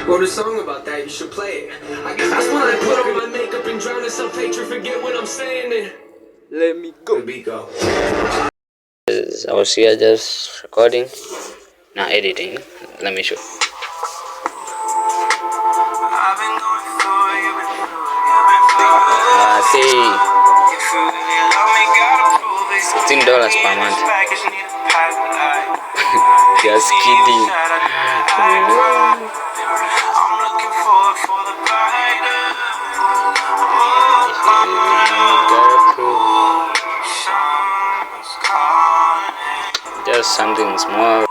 Wrote a song about that, you should play it. I guess that's when I put on my makeup and drown in self-hatred, forget what I'm saying and let me go. Let me go. I was here just recording, not editing. Let me show. See, $16 per month. Just kidding. Just something small.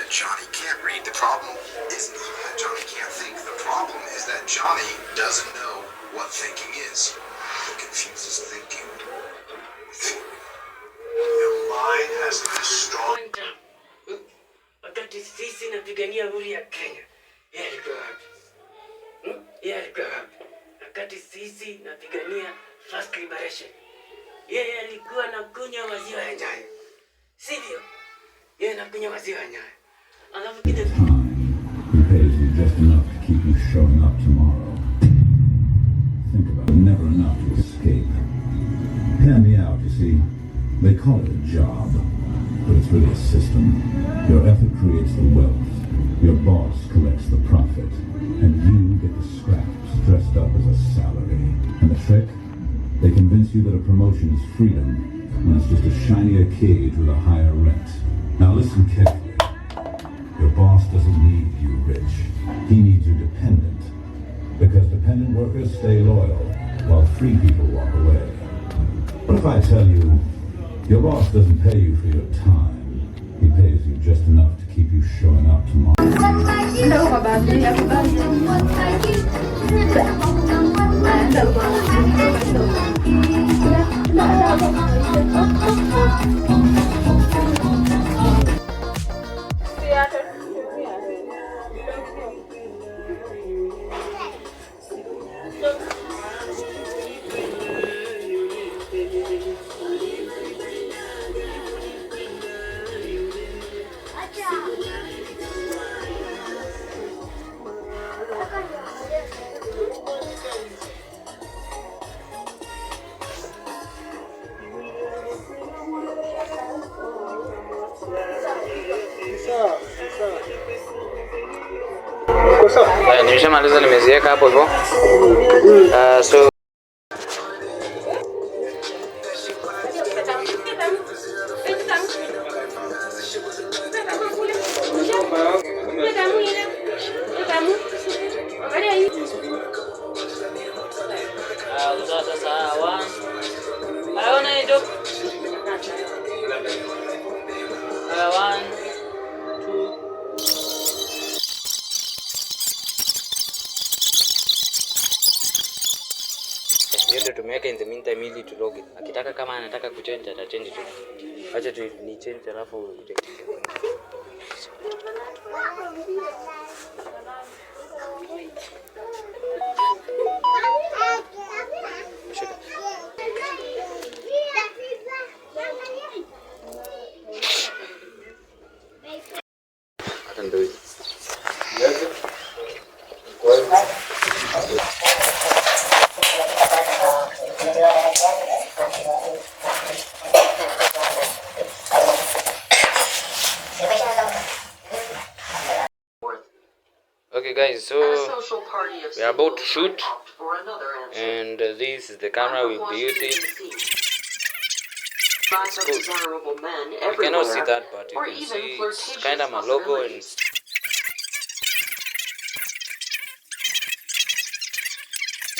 Johnny can't read. The problem isn't even that Johnny can't think. The problem is that Johnny doesn't know what thinking is. It confuses thinking with feeling. Your mind has to be strong. Wakati sisi napigania uhuru ya Kenya, yeye alikuwa wapi? Yeye alikuwa wapi? Wakati sisi napigania first liberation, yeye alikuwa anakunywa maziwa ya Nyayo, sivyo? Yeye anakunywa maziwa ya Nyayo. He pays you just enough to keep you showing up tomorrow. think about it, never enough to escape. Hear me out, you see. They call it a job, but it's really a system. Your effort creates the wealth. Your boss collects the profit. And you get the scraps dressed up as a salary. And the trick? They convince you that a promotion is freedom, when it's just a shinier cage with a higher rent. Now listen carefully. Your boss doesn't need you rich. He needs you dependent. Because dependent workers stay loyal, while free people walk away. What if I tell you, your boss doesn't pay you for your time. He pays you just enough to keep you showing up tomorrow. Nimeshamaliza, nimeziweka hapo hivyo. So yote tumeweka in the meantime ili tuloge. Akitaka kama anataka kuchange atachange tu. Acha tu ni change alafu okay guys, so we are about to shoot, and this is the camera we'll be using. It's cool. You cannot see that, but you can see it's kind of my logo, and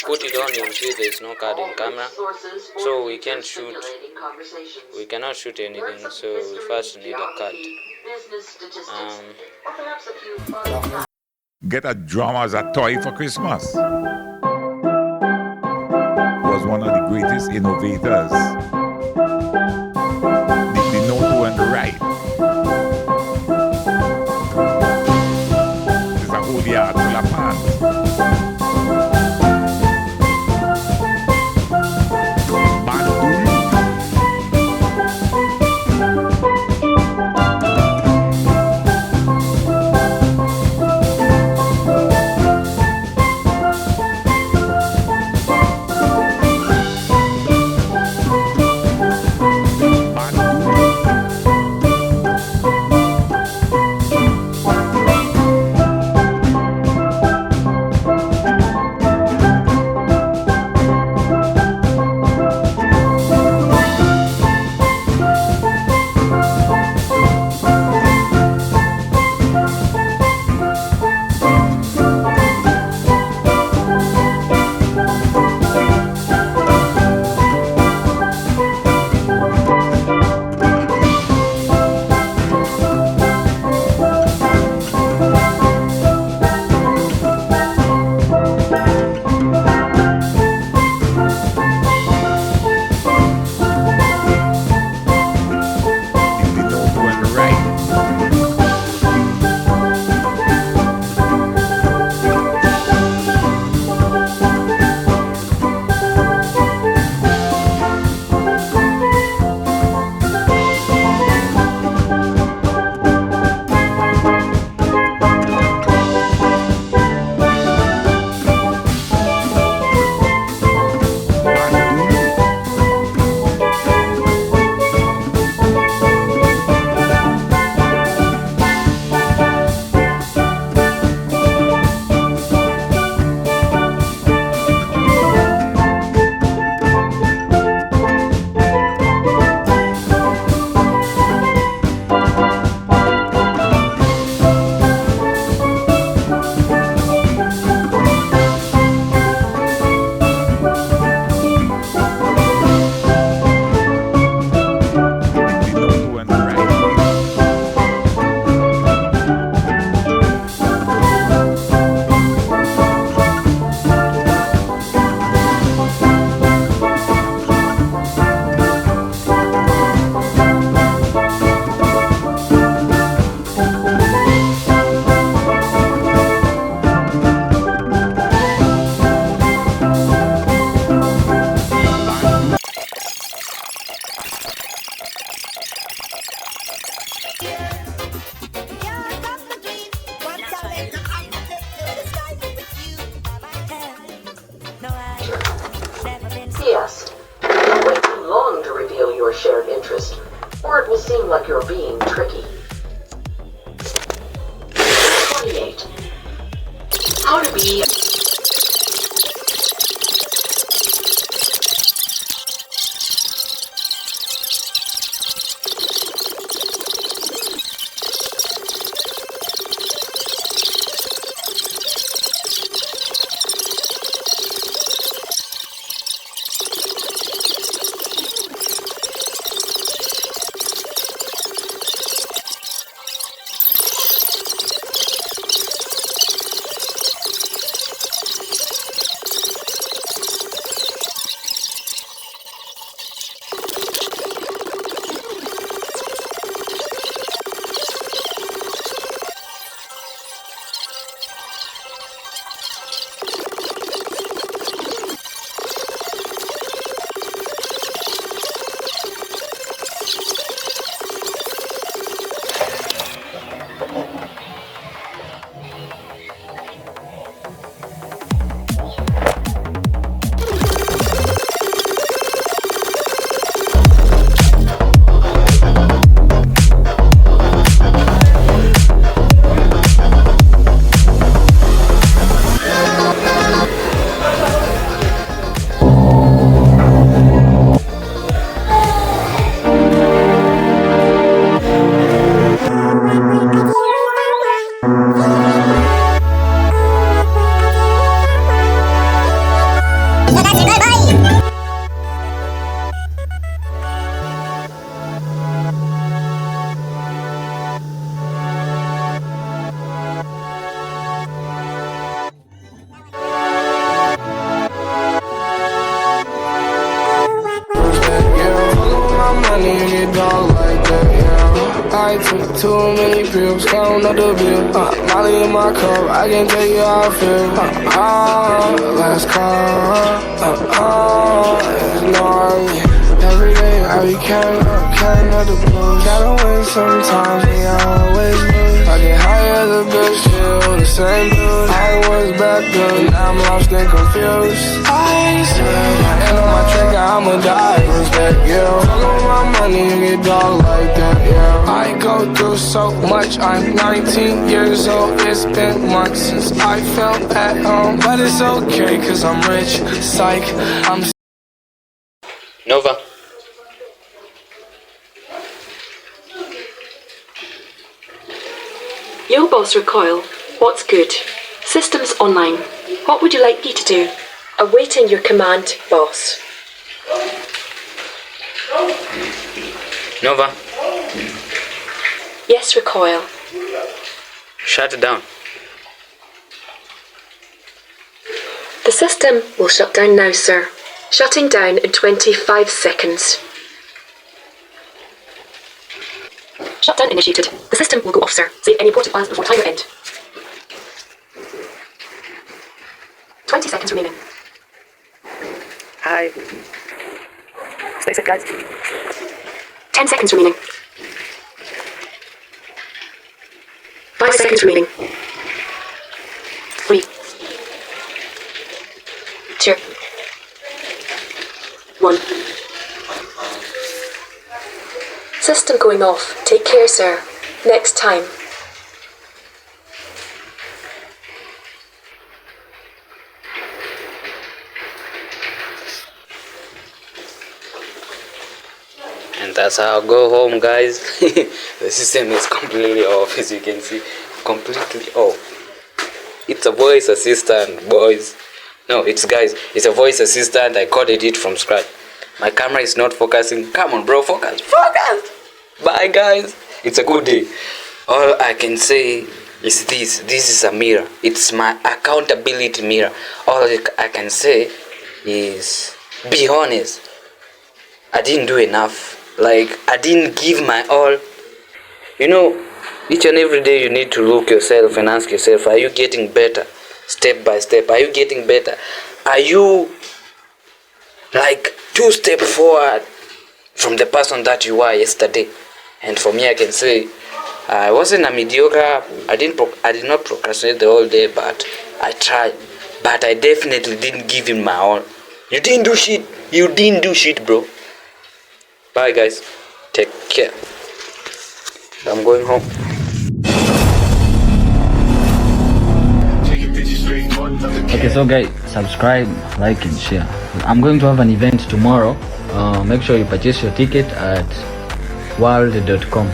put it on, you'll see there's no card in camera, so we can't shoot, we cannot shoot anything, so we first need a card. Get a drum as a toy for Christmas. Was one of the greatest innovators. The note to and the right. There's a whole yard full of fans. being tricky. 28. How to be... I took too many pills, count up the bill. Molly in my cup, I can tell you how I feel. Last call. It's gnarly. Every day I be counting up the blues. Gotta win sometimes, we always lose. I get high as a bitch, still the same dude. I was back good, now I'm lost and confused. I swear, and on my trigger, I'ma die. Respect, yeah. Fuck with my money, you get dog like that, yeah. I go through so much, I'm 19 years old. It's been months since I felt at home. But it's okay, cause I'm rich, psych, I'm Nova. Yo, Boss Recoil. What's good? Systems online. What would you like me to do? Awaiting your command, boss. Nova. Yes, Recoil. Shut it down. The system will shut down now, sir. Shutting down in 25 seconds. Shutdown initiated. The system will go off, sir. Save any important files before timer end. 20 seconds remaining. Hi. Stay safe, guys. 10 seconds remaining. 5 seconds remaining. 3, 2, 1. System going off. Take care, sir. Next time. And that's how I go home, guys. The system is completely off, as you can see. Completely off. It's a voice assistant, boys. No, it's guys. It's a voice assistant. I coded it from scratch. My camera is not focusing. Come on, bro, focus. Focus! Bye, guys. It's a good day. All I can say is this. This is a mirror. It's my accountability mirror. All I can say is be honest. I didn't do enough. Like, I didn't give my all. You know, each and every day you need to look yourself and ask yourself, are you getting better? Step by step. Are you getting better? Are you like 2 steps forward from the person that you were yesterday? And for me, I can say I wasn't a mediocre. I did not procrastinate the whole day, but I tried. But I definitely didn't give him my all. You didn't do shit. You didn't do shit, bro. Bye, guys. Take care. I'm going home. Okay, so guys, subscribe, like and share. I'm going to have an event tomorrow. Make sure you purchase your ticket at world.com.